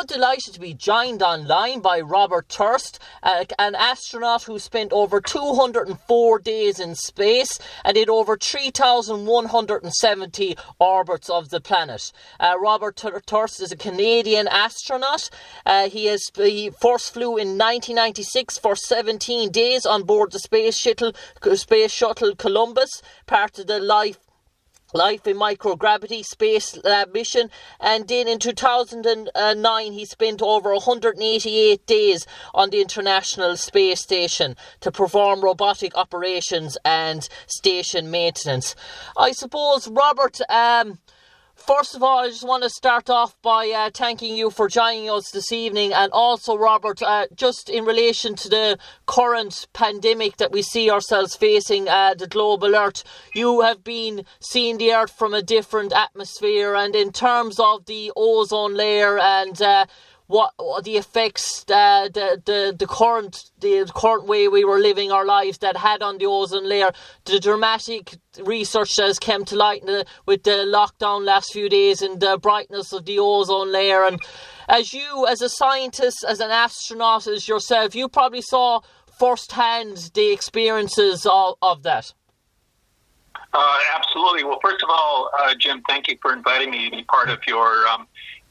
now delighted to be joined online by Robert Thirsk, an astronaut who spent over 204 days in space and did over 3,170 orbits of the planet. Robert Thirsk is a Canadian astronaut. He first flew in 1996 for 17 days on board the Space Shuttle Columbus, part of the Life in Microgravity Space Lab mission, and then in 2009 he spent over 188 days on the International Space Station to perform robotic operations and station maintenance. I suppose, Robert, first of all, I just want to start off by thanking you for joining us this evening, and also, Robert, just in relation to the current pandemic that we see ourselves facing, the global Earth, you have been seeing the Earth from a different atmosphere, and in terms of the ozone layer and what the effects the current way we were living our lives that had on the ozone layer, the dramatic research that has come to light with the lockdown last few days and the brightness of the ozone layer. And as you, as a scientist, as an astronaut, as yourself, you probably saw firsthand the experiences of that. Absolutely. Well, first of all, Jim, thank you for inviting me to be part of your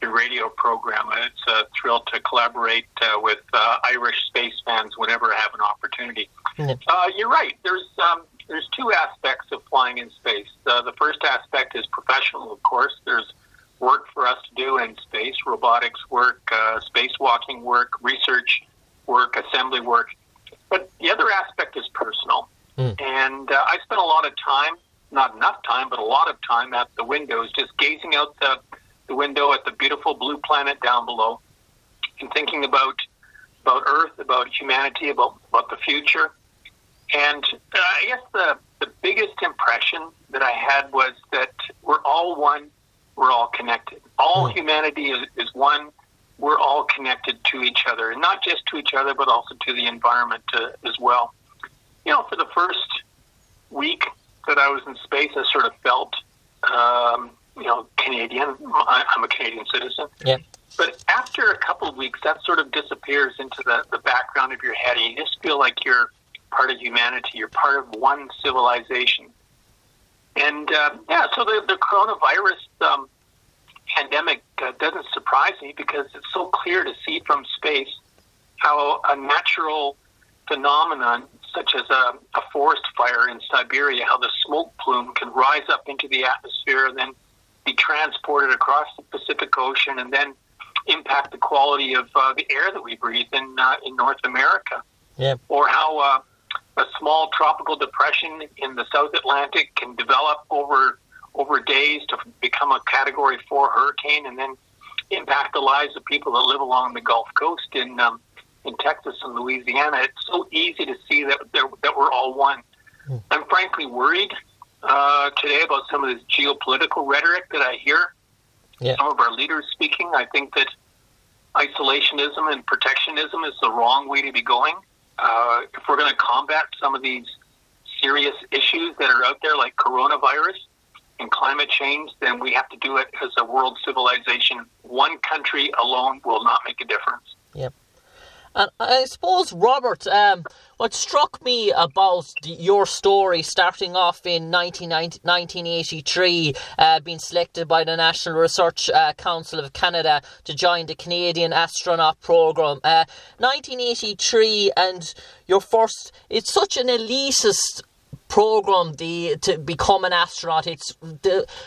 radio program. It's a thrill to collaborate with Irish space fans whenever I have an opportunity. You're right. There's two aspects of flying in space. The first aspect is professional, of course. There's work for us to do in space, robotics work, spacewalking work, research work, assembly work. But the other aspect is personal. And I spent a lot of time, not enough time, but a lot of time at the windows, just gazing out the window at the beautiful blue planet down below and thinking about Earth, about humanity, about the future. And I guess the biggest impression that I had was that we're all one, we're all connected. All humanity is one, we're all connected to each other, and not just to each other, but also to the environment as well. You know, for the first week that I was in space, I sort of felt Canadian. I'm a Canadian citizen. Yeah. But after a couple of weeks, that sort of disappears into the background of your head, and you just feel like you're part of humanity. You're part of one civilization. And, so the coronavirus pandemic doesn't surprise me, because it's so clear to see from space how a natural phenomenon such as a forest fire in Siberia, how the smoke plume can rise up into the atmosphere and then be transported across the Pacific Ocean and then impact the quality of the air that we breathe in North America. Yeah. Or how a small tropical depression in the South Atlantic can develop over days to become a Category 4 hurricane and then impact the lives of people that live along the Gulf Coast in Texas and Louisiana. It's so easy to see that we're all one. I'm frankly worried today about some of this geopolitical rhetoric that I hear. Yeah. Some of our leaders speaking. I think that isolationism and protectionism is the wrong way to be going. If we're going to combat some of these serious issues that are out there, like coronavirus and climate change, then we have to do it as a world civilization. One country alone will not make a difference. Yep. And I suppose, Robert, what struck me about your story, starting off in 1983, being selected by the National Research Council of Canada to join the Canadian Astronaut program. 1983 and your first, it's such an elitist program to become an astronaut. It's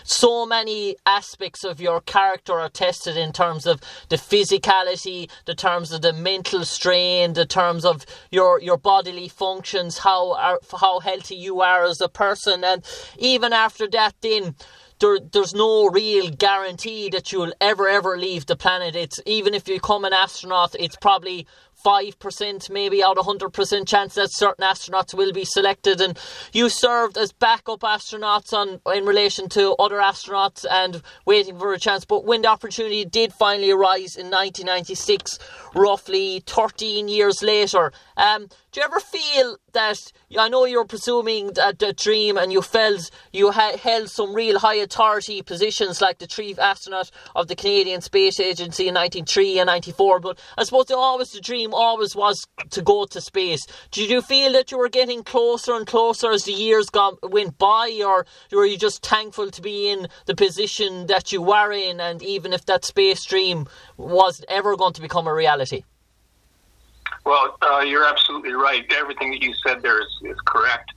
so many aspects of your character are tested in terms of the physicality, the terms of the mental strain, the terms of your bodily functions, how healthy you are as a person. And even after that, then there's no real guarantee that you'll ever leave the planet. It's even if you become an astronaut, it's probably 5% maybe out of 100% chance that certain astronauts will be selected, and you served as backup astronauts in relation to other astronauts and waiting for a chance. But when the opportunity did finally arise in 1996, roughly 13 years later, do you ever feel that, I know you're pursuing that dream and you felt you held some real high authority positions like the chief astronaut of the Canadian Space Agency in 1993 and 94, but I suppose the dream always was to go to space. Did you feel that you were getting closer and closer as the years went by, or were you just thankful to be in the position that you were in, and even if that space dream was ever going to become a reality? Well, you're absolutely right. Everything that you said there is correct.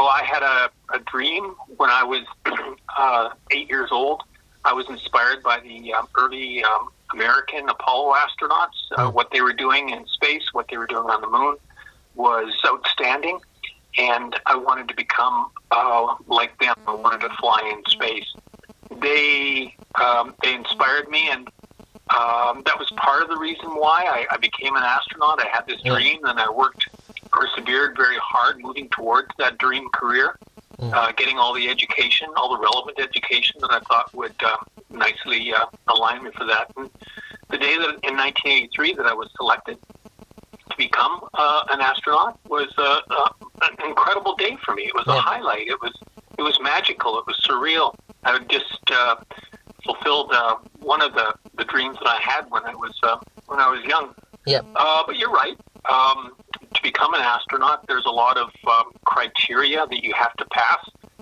I had a dream when I was 8 years old. I was inspired by the early American Apollo astronauts. What they were doing in space, what they were doing on the moon was outstanding, and I wanted to become like them. I wanted to fly in space. They inspired me, and that was part of the reason why I became an astronaut. I had this dream, and I persevered very hard moving towards that dream career, getting all the education, all the relevant education that I thought would nicely align me for that. And the day that in 1983 that I was selected to become an astronaut was an incredible day for me. It was a highlight. It was magical. It was surreal. I had just fulfilled one of the dreams that I had when I was young. Yeah. But you're right. To become an astronaut, there's a lot of criteria that you have to pass.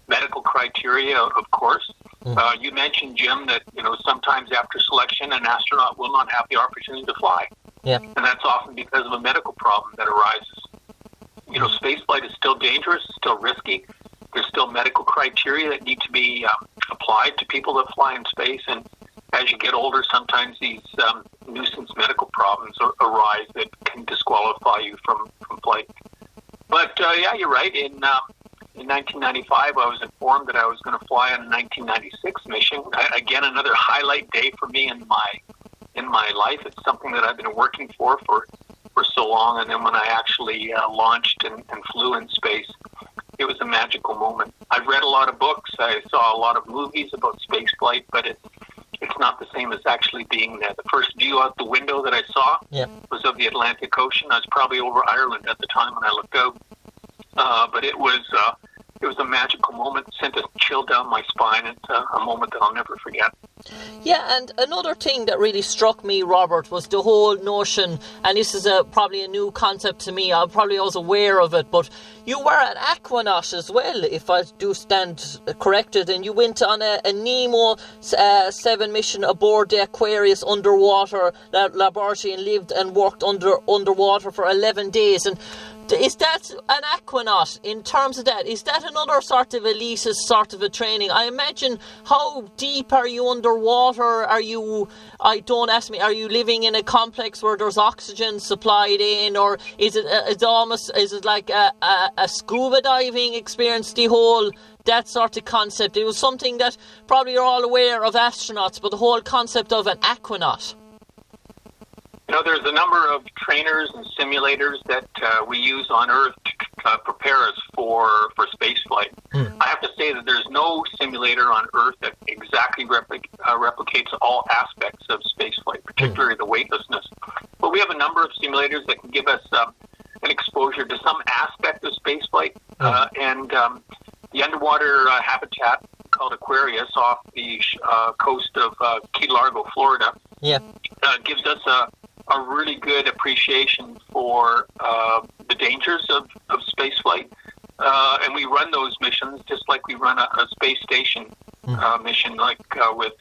Medical criteria, of course. You mentioned, Jim, that sometimes after selection, an astronaut will not have the opportunity to fly. Yeah. And that's often because of a medical problem that arises. Spaceflight is still dangerous, still risky. There's still medical criteria that need to be applied to people that fly in space. And as you get older, sometimes these nuisance medical problems arise that can disqualify you from flight. But you're right. In 1995, I was informed that I was going to fly on a 1996 mission. Again, another highlight day for me in my life. It's something that I've been working for so long. And then when I actually launched and flew in space, it was a magical moment. I've read a lot of books. I saw a lot of movies about space flight, but it's not the same as actually being there. The first view out the window that I saw was of the Atlantic Ocean. I was probably over Ireland at the time when I looked out. But it was a magical moment. It sent a chill down my spine. It's a moment that I'll never forget. Yeah, and another thing that really struck me, Robert, was the whole notion, and this is probably a new concept to me. I probably was aware of it, but you were an aquanaut as well, if I do stand corrected, and you went on a Nemo 7 mission aboard the Aquarius underwater laboratory and lived and worked underwater for 11 days. And is that an aquanaut in terms of that? Is that another sort of elitist sort of a training? I imagine, how deep are you underwater? Are you living in a complex where there's oxygen supplied in, or is it like a scuba diving experience, that sort of concept? It was something that probably you're all aware of astronauts, but the whole concept of an aquanaut. There's a number of trainers and simulators that we use on Earth to prepare us for spaceflight. I have to say that there's no simulator on Earth that exactly replicates all aspects of spaceflight, particularly the weightlessness. But we have a number of simulators that can give us an exposure to some aspect of spaceflight. And the underwater habitat called Aquarius off the coast of Key Largo, Florida, gives us a really good appreciation for the dangers of spaceflight. And we run those missions just like we run a space station mission, like with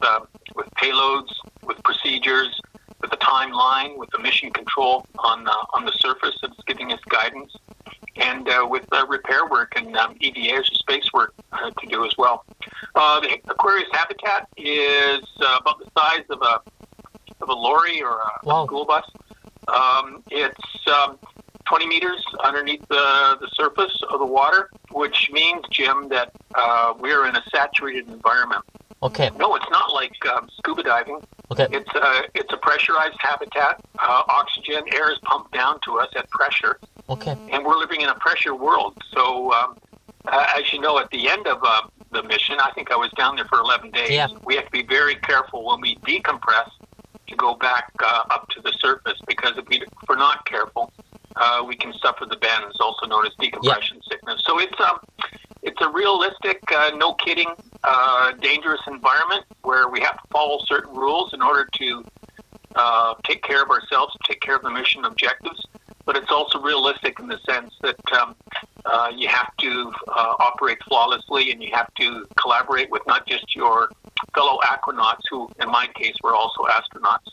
payloads, with procedures, with a timeline, with the mission control on the surface that's giving us guidance, and with repair work and EVA or space work to do as well. The Aquarius habitat is about the size of a lorry or a school bus. It's 20 meters underneath the surface of the water, which means, Jim, that we're in a saturated environment. Okay. No, it's not like scuba diving. Okay. It's a pressurized habitat. Oxygen, air is pumped down to us at pressure. Okay. And we're living in a pressure world. So, as you know, at the end of the mission, I think I was down there for 11 days. Yeah. We have to be very careful when we decompress to go back up to the surface, because if we're not careful, we can suffer the bends, also known as decompression sickness. So it's a realistic, no kidding dangerous environment where we have to follow certain rules in order to take care of ourselves, take care of the mission objectives. But it's also realistic in the sense that you have to operate flawlessly, and you have to collaborate with not just your fellow aquanauts, who in my case were also astronauts,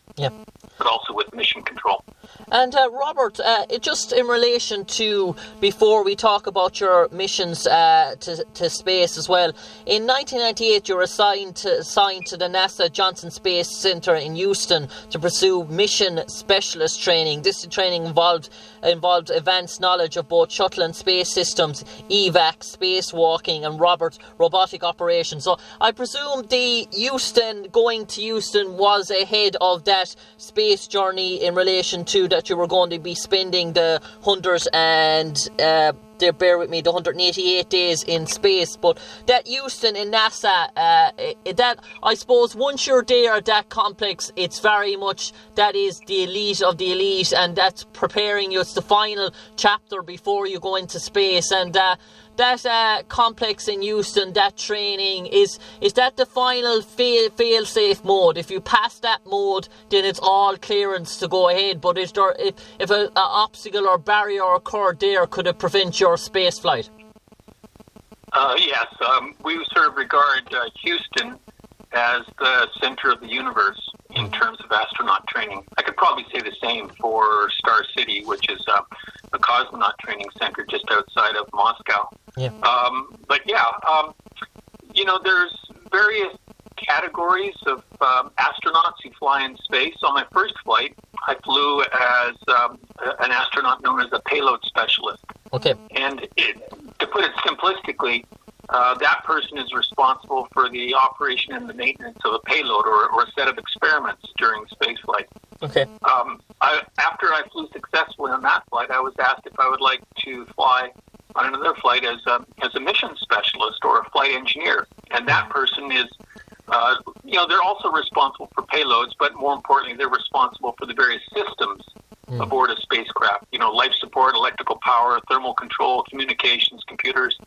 but also with mission control. And Robert, just in relation to, before we talk about your missions to space as well, in 1998 you were assigned to the NASA Johnson Space Center in Houston to pursue mission specialist training. This training involved advanced knowledge of both shuttle and space systems, evac, spacewalking, and robotic operations. So I presume going to Houston was ahead of that space journey in relation to that you were going to be spending the 188 days in space. But that Houston in NASA, that I suppose once you're there at that complex, it's very much, that is the elite of the elite, and that's preparing you. It's the final chapter before you go into space. And that complex in Houston, that training, is that the final fail-safe mode? If you pass that mode, then it's all clearance to go ahead. But if an obstacle or barrier occurred there, could it prevent your space flight? Yes, we sort of regard Houston as the center of the universe in terms of astronaut training. I could probably say the same for Star City, which is a cosmonaut training center just outside of Moscow. Yeah. There's various categories of astronauts who fly in space. On my first flight, I flew as an astronaut known as a payload specialist. Okay. And to put it simplistically, that person is responsible for the operation and the maintenance of a payload or a set of experiments during spaceflight. Okay. After I flew successfully on that flight, I was asked if I would like to fly on another flight as a mission specialist or a flight engineer. And that person is, they're also responsible for payloads, but more importantly, they're responsible for the various systems aboard a spacecraft. Life support, electrical power, thermal control, communications, computers,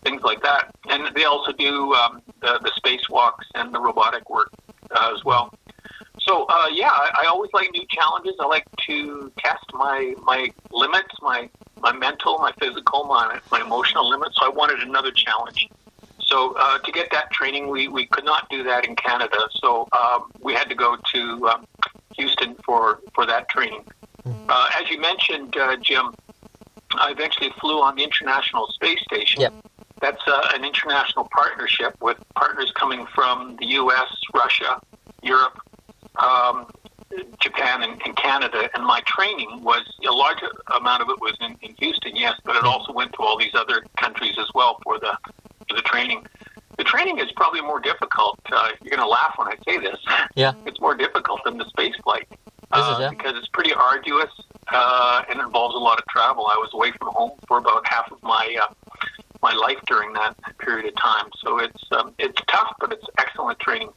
things like that. And they also do the spacewalks and the robotic work as well. So, I always like new challenges. I like to test my limits, my mental, my physical, my emotional limits. So I wanted another challenge. So to get that training, we could not do that in Canada. So we had to go to Houston for that training. As you mentioned, Jim, I eventually flew on the International Space Station. Yep. That's an international partnership with partners coming from the U.S., Russia, Europe, Japan, and Canada. And my training was, a large amount of it was in Houston, yes, but it also went to all these other countries as well for the training. The training is probably more difficult. You're going to laugh when I say this. Yeah. It's more difficult than the space flight. Because it's pretty arduous and involves a lot of travel. I was away from home for about half of my life during that period of time. So it's tough, but it's excellent training.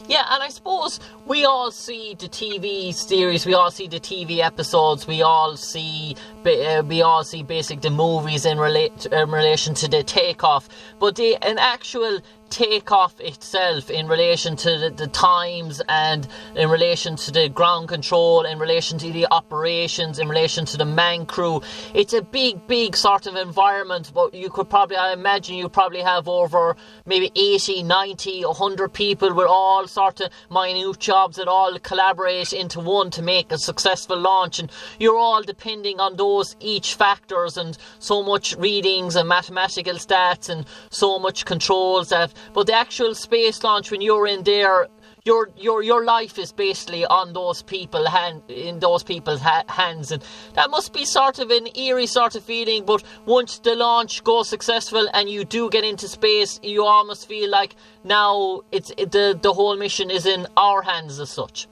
Yeah, and I suppose we all see the TV series, we all see the TV episodes, we all see basic the movies in relation to the takeoff, but an actual takeoff itself in relation to the times and in relation to the ground control, in relation to the operations, in relation to the man crew, it's a big sort of environment. But I imagine you probably have over maybe 80, 90, 100 people with all sort of minute jobs that all collaborate into one to make a successful launch, and you're all depending on those each factors, and so much readings and mathematical stats and so much controls but the actual space launch, when you're in there, your life is basically on those people's hands, and that must be sort of an eerie sort of feeling. But once the launch goes successful and you do get into space, you almost feel like now the whole mission is in our hands as such.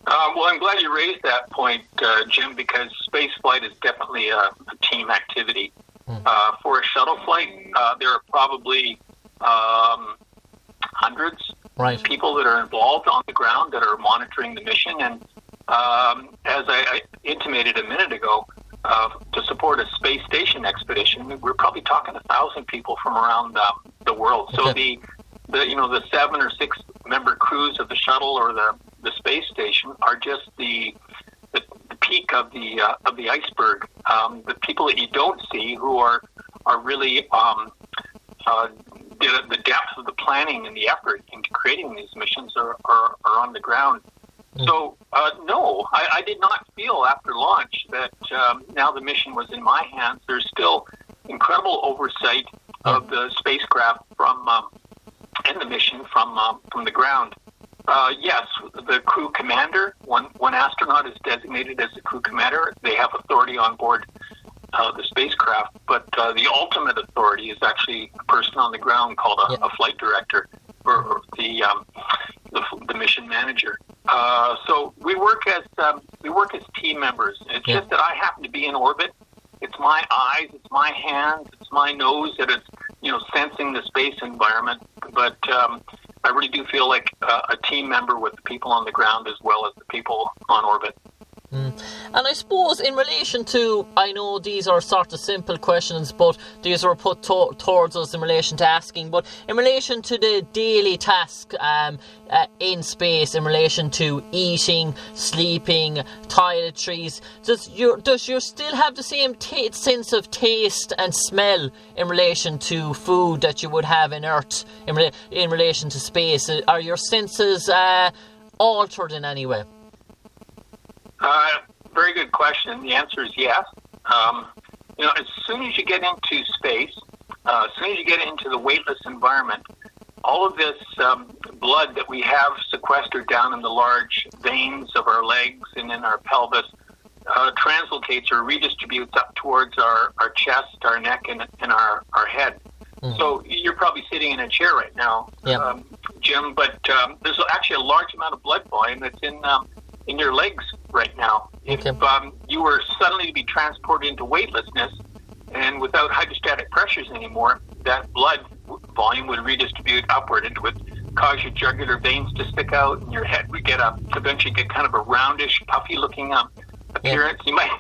Well, I'm glad you raised that point, Jim, because space flight is definitely a team activity. For a shuttle flight, there are probably hundreds of people that are involved on the ground that are monitoring the mission. And as I intimated a minute ago, to support a space station expedition. We're probably talking 1,000 people from around the world. So the 7 or 6 member crews of the shuttle or the space station are just the peak of the iceberg. The people that you don't see, who are really the depth of the planning and the effort into creating these missions are on the ground. So, no, I did not feel after launch that now the mission was in my hands. There's still incredible oversight of the spacecraft and the mission from the ground. Yes, the crew commander, one astronaut is designated as the crew commander. They have authority on board the spacecraft, but the ultimate authority is actually a person on the ground called a flight director, or the mission manager. So we work as team members. It's just that I happen to be in orbit. It's my eyes, it's my hands, it's my nose that is sensing the space environment. But I really do feel like a team member with the people on the ground as well as the people on orbit. And I suppose in relation to, I know these are sort of simple questions, but these are put towards us in relation to asking, but in relation to the daily task in space, in relation to eating, sleeping, toiletries, does you still have the same sense of taste and smell in relation to food that you would have in Earth in relation to space? Are your senses altered in any way? Very good question. The answer is yes. As soon as you get into space, as soon as you get into the weightless environment, all of this blood that we have sequestered down in the large veins of our legs and in our pelvis translocates or redistributes up towards our chest, our neck, and our head. So you're probably sitting in a chair right now, Jim, but there's actually a large amount of blood volume that's in your legs right now. If you were suddenly to be transported into weightlessness and without hydrostatic pressures anymore, that blood volume would redistribute upward. It would cause your jugular veins to stick out, and your head would eventually get kind of a roundish, puffy-looking appearance. You might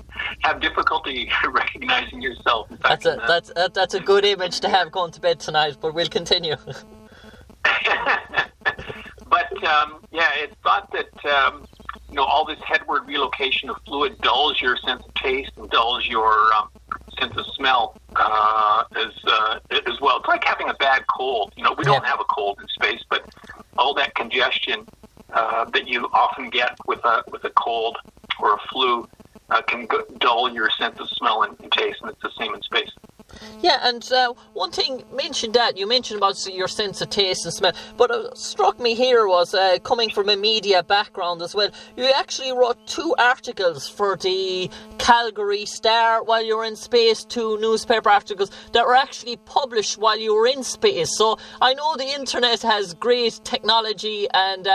have difficulty recognizing yourself. In fact, that's a good image to have going to bed tonight, but we'll continue. But it's thought that all this headward relocation of fluid dulls your sense of taste and dulls your sense of smell as well. It's like having a bad cold. We don't have a cold in space, but all that congestion that you often get with a cold or a flu can dull your sense of smell and taste, and it's the same in space. Yeah, and one thing you mentioned about your sense of taste and smell, but what struck me here was, coming from a media background as well, you actually wrote 2 articles for the Calgary Star while you were in space, 2 newspaper articles that were actually published while you were in space. So I know the internet has great technology and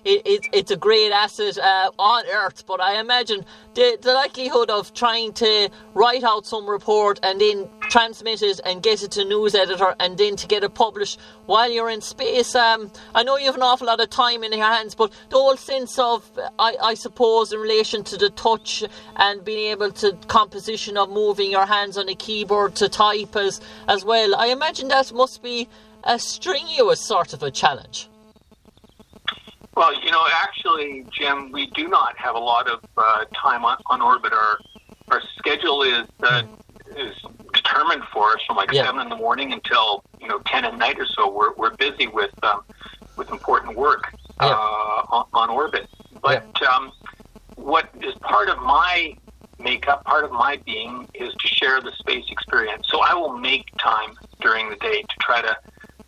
it's a great asset on Earth, but I imagine the likelihood of trying to write out some report and then transmit it and get it to a news editor and then to get it published while you're in space, I know you have an awful lot of time in your hands, but the whole sense of, I suppose, in relation to the touch and being able to composition of moving your hands on a keyboard to type as well, I imagine that must be a strenuous sort of a challenge. Well, actually, Jim, we do not have a lot of time on orbit. Our schedule is determined for us from 7 in the morning until 10 at night or so. We're busy with important work on orbit. But what is part of my makeup, part of my being, is to share the space experience. So I will make time during the day to try to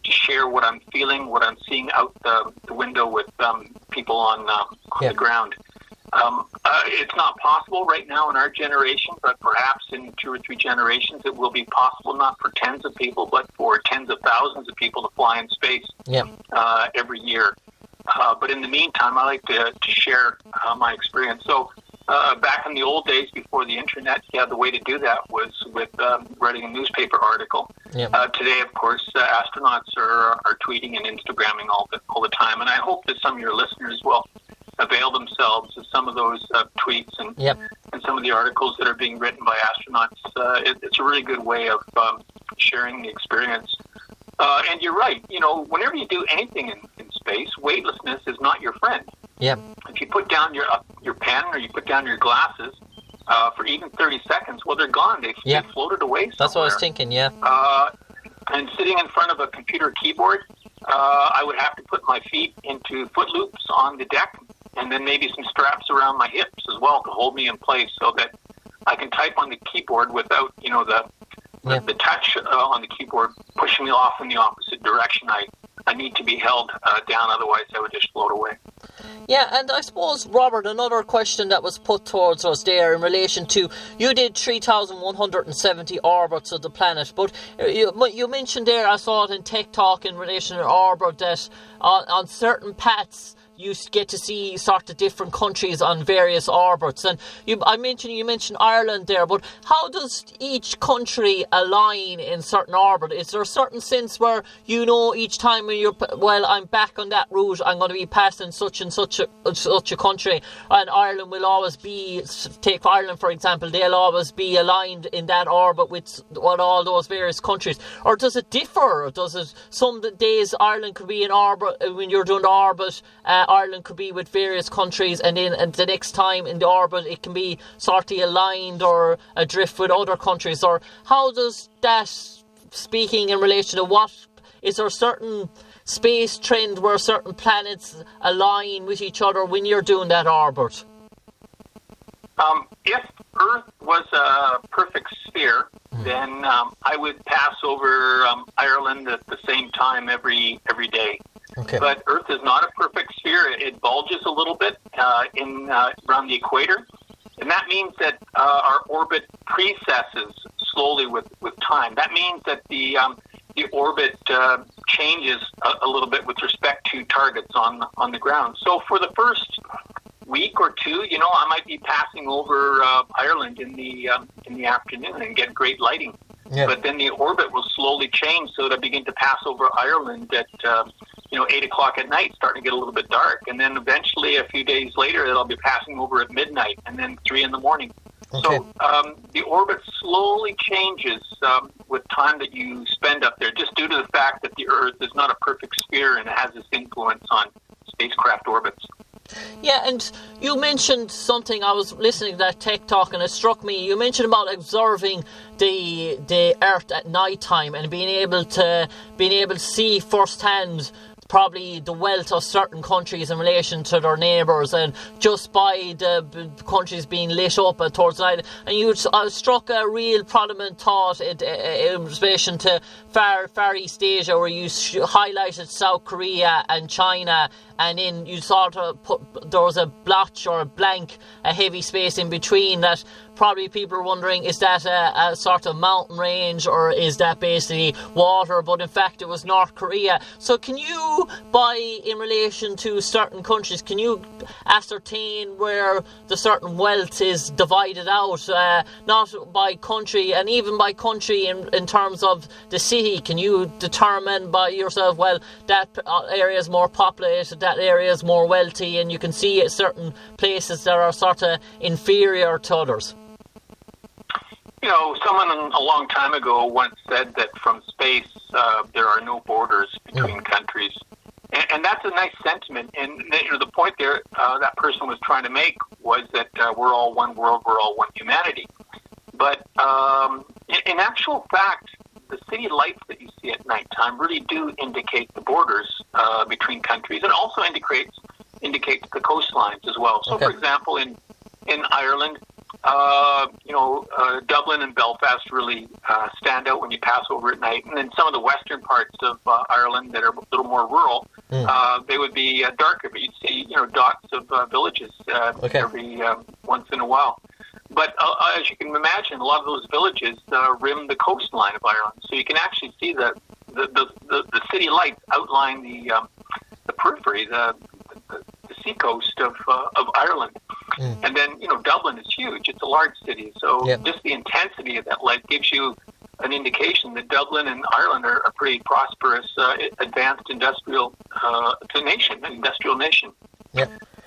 share what I'm feeling, what I'm seeing out the window with people on the ground. It's not possible right now in our generation, but perhaps in 2 or 3 generations it will be possible, not for tens of people, but for tens of thousands of people to fly in space every year. But in the meantime, I like to share my experience. So back in the old days before the internet, the way to do that was with writing a newspaper article. Today, of course, astronauts are tweeting and Instagramming all the time, and I hope that some of your listeners will avail themselves of some of those tweets and and some of the articles that are being written by astronauts. It's a really good way of sharing the experience. And you're right. Whenever you do anything in space, weightlessness is not your friend. Yeah. If you put down your pen or you put down your glasses for even 30 seconds, well, they're gone. They floated away somewhere. That's what I was thinking, yeah. And sitting in front of a computer keyboard, I would have to put my feet into foot loops on the deck, and then maybe some straps around my hips as well to hold me in place so that I can type on the keyboard without, the touch on the keyboard pushing me off in the opposite direction. I need to be held down, otherwise I would just float away. Yeah, and I suppose, Robert, another question that was put towards us there in relation to, you did 3,170 orbits of the planet, but you mentioned there, I saw it in Tech Talk in relation to orbit, that on certain paths, you get to see sort of different countries on various orbits. And you mentioned Ireland there, but how does each country align in certain orbit? Is there a certain sense where each time when I'm back on that route, I'm going to be passing such and such a country, and Ireland will always be, take Ireland for example, they'll always be aligned in that orbit with all those various countries? Or does it differ? Some days Ireland could be in orbit, when you're doing the orbit, Ireland could be with various countries, and then the next time in the orbit it can be sort of aligned or adrift with other countries? Or how does that, speaking in relation to is there a certain space trend where certain planets align with each other when you're doing that orbit? If Earth was a perfect sphere, then I would pass over Ireland at the same time every day. Okay. But Earth is not a perfect sphere. It bulges a little bit around the equator, and that means that our orbit precesses slowly with time. That means that the orbit changes a little bit with respect to targets on the ground. So for the first week or two, I might be passing over Ireland in the afternoon and get great lighting. Yeah. But then the orbit will slowly change so that I begin to pass over Ireland at 8 o'clock at night, starting to get a little bit dark. And then eventually, a few days later, I'll be passing over at midnight, and then 3 in the morning. Okay. So the orbit slowly changes with time that you spend up there, just due to the fact that the Earth is not a perfect sphere and it has this influence on spacecraft orbits. Yeah, and you mentioned something, I was listening to that Tech Talk and it struck me. You mentioned about observing the Earth at night time and being able to see firsthand probably the wealth of certain countries in relation to their neighbours, and just by the countries being lit up towards night. And I was struck a real prominent thought in relation to Far East Asia, where you highlighted South Korea and China, and then you sort of there was a blotch or a blank, a heavy space in between that probably people are wondering, is that a sort of mountain range or is that basically water? But in fact it was North Korea. So can you, in relation to certain countries, can you ascertain where the certain wealth is divided out, not by country, and even by country in terms of the city? Can you determine by yourself, well, that area is more populated, that area is more wealthy, and you can see certain places that are sort of inferior to others? Someone a long time ago once said that from space there are no borders between countries. And that's a nice sentiment. And the point there that person was trying to make was that we're all one world, we're all one humanity. But in actual fact, the city lights that you see at nighttime really do indicate the borders between countries, and also indicates the coastlines as well. So, for example, in Ireland, Dublin and Belfast really stand out when you pass over at night. And then some of the western parts of Ireland that are a little more rural, they would be darker, but you'd see, dots of villages every once in a while. But as you can imagine, a lot of those villages rim the coastline of Ireland, so you can actually see the city lights outline the periphery, the seacoast of Ireland. And then, Dublin is huge. It's a large city. So just the intensity of that light gives you an indication that Dublin and Ireland are a pretty prosperous, advanced industrial nation.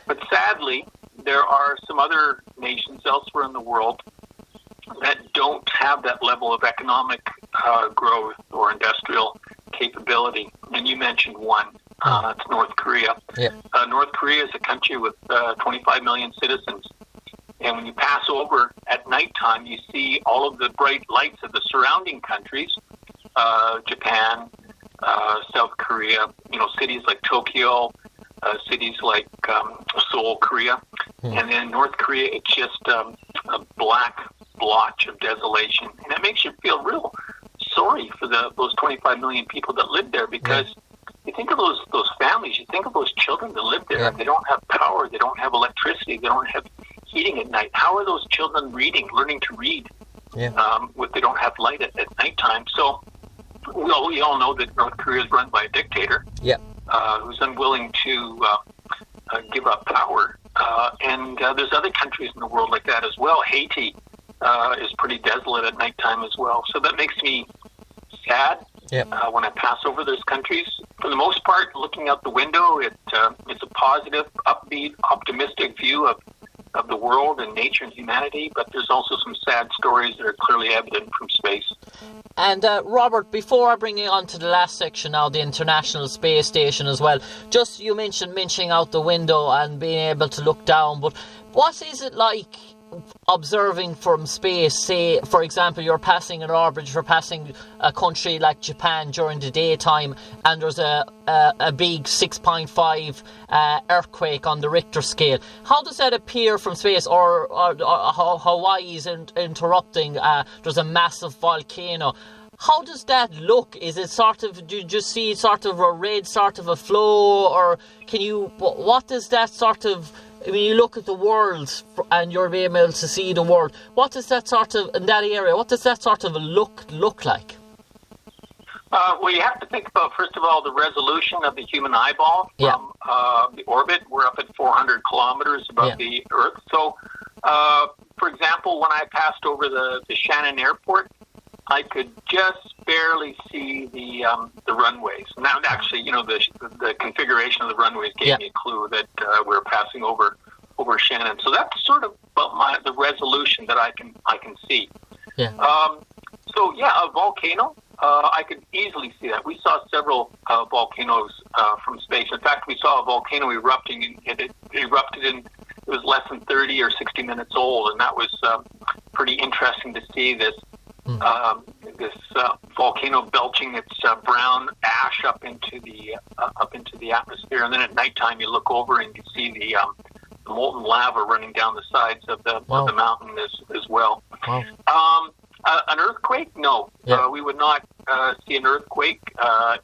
But sadly, there are some other nations elsewhere in the world that don't have that level of economic growth or industrial capability. And you mentioned one. It's North Korea. Yeah. North Korea is a country with 25 million citizens. And when you pass over at nighttime, you see all of the bright lights of the surrounding countries, Japan, South Korea, cities like Tokyo, cities like Seoul, Korea. And then North Korea, it's just a black blotch of desolation. And it makes you feel real sorry for those 25 million people that live there, because you think of those families, you think of those children that live there. They don't have power, they don't have electricity, they don't have heating at night. How are those children learning to read if they don't have light at nighttime? So we all know that North Korea is run by a dictator who's unwilling to give up power. And there's other countries in the world like that as well. Haiti is pretty desolate at nighttime as well. So that makes me sad when I pass over those countries. For the most part, looking out the window, it's a positive, upbeat, optimistic view of the world and nature and humanity, but there's also some sad stories that are clearly evident from space. And Robert, before I bring you on to the last section now, the International Space Station as well, just you mentioned out the window and being able to look down, but what is it like observing from space? Say, for example, you're passing an orbit, you're passing a country like Japan during the daytime, and there's a big 6.5 earthquake on the Richter scale. How does that appear from space? Or Hawaii is interrupting, there's a massive volcano. How does that look? Is it do you just see sort of a red sort of a flow, or what does that sort of, when you look at the world and you're able to see the world, what does that sort of, in that area, what does that sort of look like? Well, you have to think about, first of all, the resolution of the human eyeball from the orbit. We're up at 400 kilometers above the Earth. So, for example, when I passed over the Shannon Airport, I could just barely see the runways. Now, actually, the configuration of the runways gave me a clue that we were passing over Shannon. So that's sort of about the resolution that I can see. Yeah. A volcano. I could easily see that. We saw several volcanoes from space. In fact, we saw a volcano erupting, and it erupted in, it was less than 30 or 60 minutes old, and that was pretty interesting to see this volcano belching its brown ash up into the atmosphere. And then at nighttime, you look over and you see the molten lava running down the sides of the mountain as well. Wow. An earthquake? No. We would not see an earthquake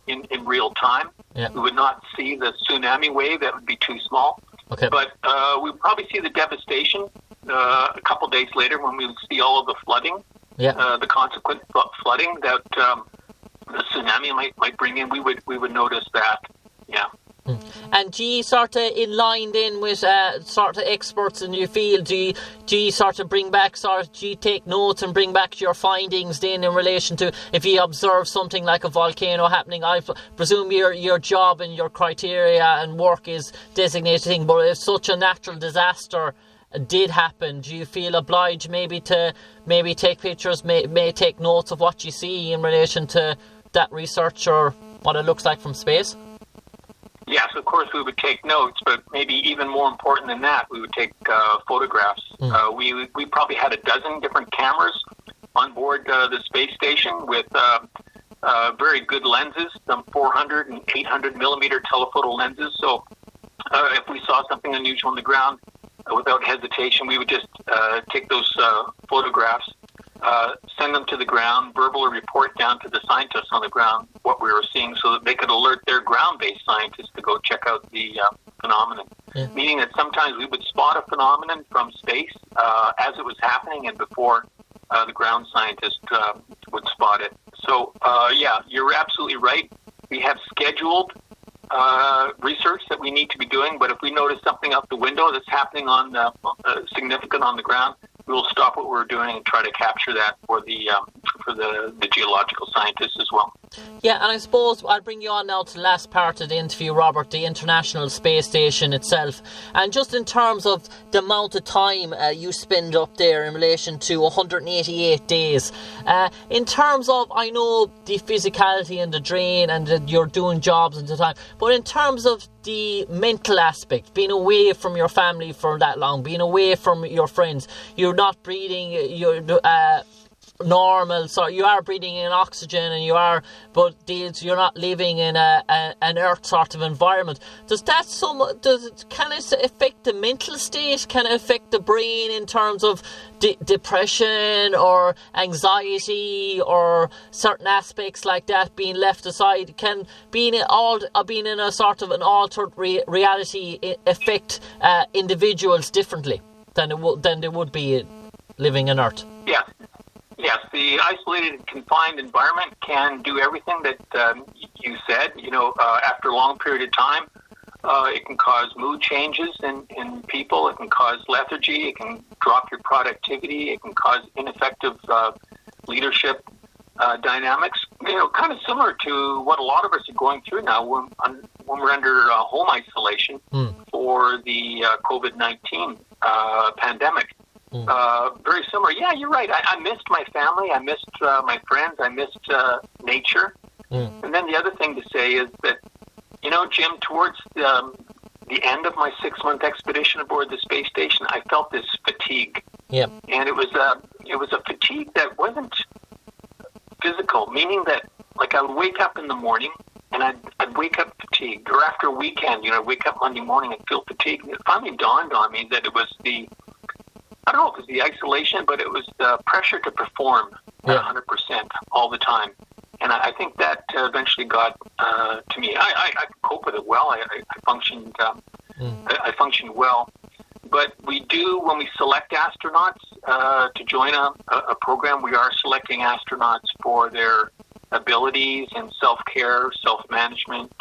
in real time. Yeah. We would not see the tsunami wave. That would be too small. Okay. But we would probably see the devastation a couple days later when we would see all of the flooding, the consequent flooding that the tsunami might bring in. We would notice that. Yeah. And do you sort of in line then with sort of experts in your field? Do you sort of bring back, do you take notes and bring back your findings then in relation to if you observe something like a volcano happening? I presume your job and your criteria and work is designating, but if such a natural disaster did happen, do you feel obliged maybe to take pictures, may take notes of what you see in relation to that research or what it looks like from space? Yes, of course we would take notes, but maybe even more important than that, we would take photographs. We probably had a dozen different cameras on board the space station with very good lenses, some 400 and 800 millimeter telephoto lenses. So if we saw something unusual on the ground, without hesitation, we would just take those photographs, send them to the ground, verbally report down to the scientists on the ground what we were seeing so that they could alert their ground-based scientists to go check out the phenomenon. Yeah. Meaning that sometimes we would spot a phenomenon from space as it was happening and before the ground scientist would spot it. So, you're absolutely right. We have scheduled research that we need to be doing, but if we notice something out the window that's happening significant on the ground, we will stop what we're doing and try to capture that for the for the geological scientists as well. Yeah, and I suppose I'll bring you on now to the last part of the interview, Robert, the International Space Station itself. And just in terms of the amount of time you spend up there in relation to 188 days, in terms of, I know the physicality and the drain and that you're doing jobs and the time, but in terms of the mental aspect, being away from your family for that long, being away from your friends, you're not breathing, you're normal, so you are breathing in oxygen and you're not living in an earth sort of environment. Can it affect the mental state? Can it affect the brain in terms of depression or anxiety or certain aspects like that being left aside? Can being in a sort of an altered reality affect individuals differently than they would be living on Earth? Yeah. Yes, the isolated and confined environment can do everything that you said. After a long period of time, it can cause mood changes in people. It can cause lethargy. It can drop your productivity. It can cause ineffective leadership dynamics. Kind of similar to what a lot of us are going through now when we're under home isolation for the COVID-19 pandemic. Very similar. Yeah, you're right. I missed my family. I missed my friends. I missed nature. And then the other thing to say is that, Jim, towards the end of my 6-month expedition aboard the space station, I felt this fatigue. Yeah. And it was a fatigue that wasn't physical, meaning that, like, I would wake up in the morning and I'd wake up fatigued. Or after a weekend, I'd wake up Monday morning and feel fatigued. And it finally dawned on me that it was I don't know if it was the isolation, but it was the pressure to perform at 100% all the time. And I think that eventually got to me. I could cope with it well. I functioned I functioned well. But we do, when we select astronauts to join a program, we are selecting astronauts for their abilities in self-care, self-management,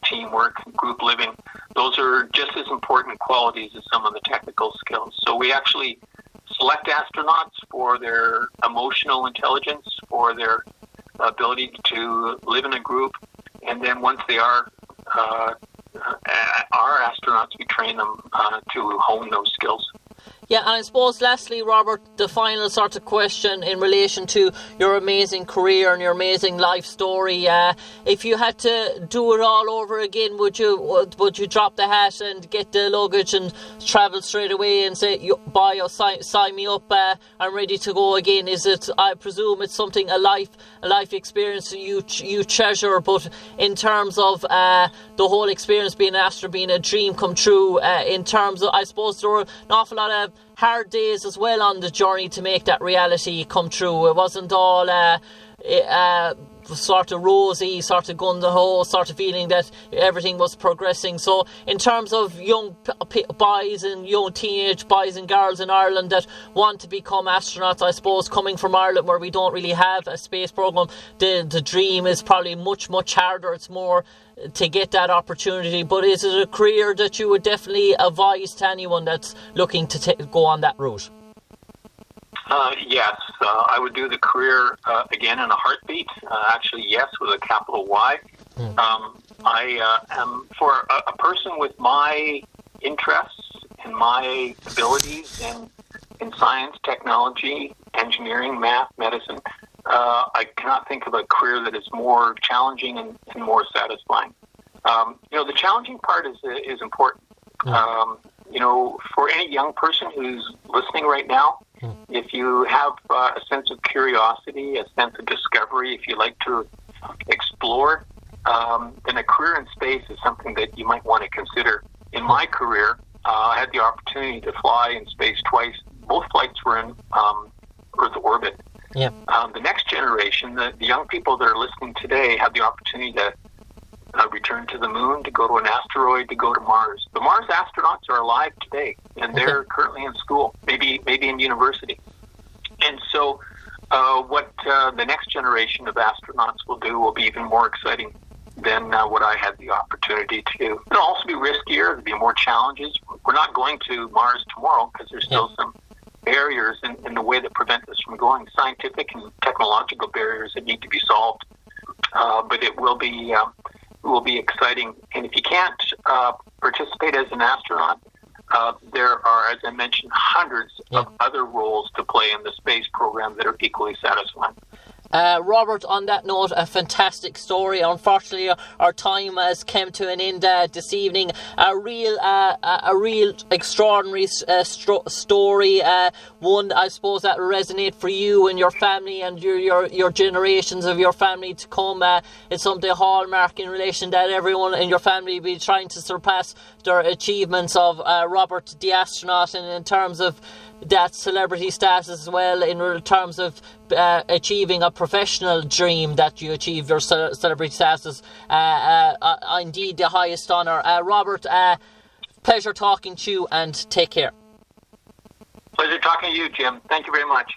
teamwork, group living. Those are just as important qualities as some of the technical skills. So we actually select astronauts for their emotional intelligence, for their ability to live in a group, and then once they are astronauts, we train them to hone those skills. Yeah, and I suppose lastly, Robert, the final sort of question in relation to your amazing career and your amazing life story. If you had to do it all over again, would you drop the hat and get the luggage and travel straight away and say, sign me up, I'm ready to go again? Is it? I presume it's something, a life experience you treasure, but in terms of the whole experience being an astronaut, being a dream come true, in terms of, I suppose there were an awful lot of hard days as well on the journey to make that reality come true. It wasn't all sort of rosy, sort of gun-ho, sort of feeling that everything was progressing. So in terms of young boys and young teenage boys and girls in Ireland that want to become astronauts, I suppose coming from Ireland where we don't really have a space program, the dream is probably much, much harder. It's more to get that opportunity. But is it a career that you would definitely advise to anyone that's looking to go on that route? Yes, I would do the career again in a heartbeat. Actually, yes, with a capital Y. I am, for a person with my interests and my abilities in science, technology, engineering, math, medicine, I cannot think of a career that is more challenging and more satisfying. The challenging part is important. For any young person who's listening right now, if you have a sense of curiosity, a sense of discovery, if you like to explore, then a career in space is something that you might want to consider. In my career, I had the opportunity to fly in space twice. Both flights were in Earth orbit. Yeah. The next generation, the young people that are listening today, have the opportunity to return to the moon, to go to an asteroid, to go to Mars. The Mars astronauts are alive today, and they're currently in school, maybe in university. And so what the next generation of astronauts will do will be even more exciting than what I had the opportunity to do. It'll also be riskier. There'll be more challenges. We're not going to Mars tomorrow because there's still some barriers in the way that prevent us from going, scientific and technological barriers that need to be solved. But it will be exciting. And if you can't participate as an astronaut, there are, as I mentioned, hundreds of other roles to play in the space program that are equally satisfying. Robert, on that note, a fantastic story. Unfortunately, our time has come to an end this evening. A real extraordinary story. One, I suppose, that will resonate for you and your family and your generations of your family to come. It's something hallmark in relation that everyone in your family will be trying to surpass their achievements of Robert the astronaut, and in terms of that celebrity status as well, in terms of achieving a professional dream that you achieve your celebrity status, indeed the highest honour. Robert, pleasure talking to you, and take care. Pleasure talking to you, Jim. Thank you very much.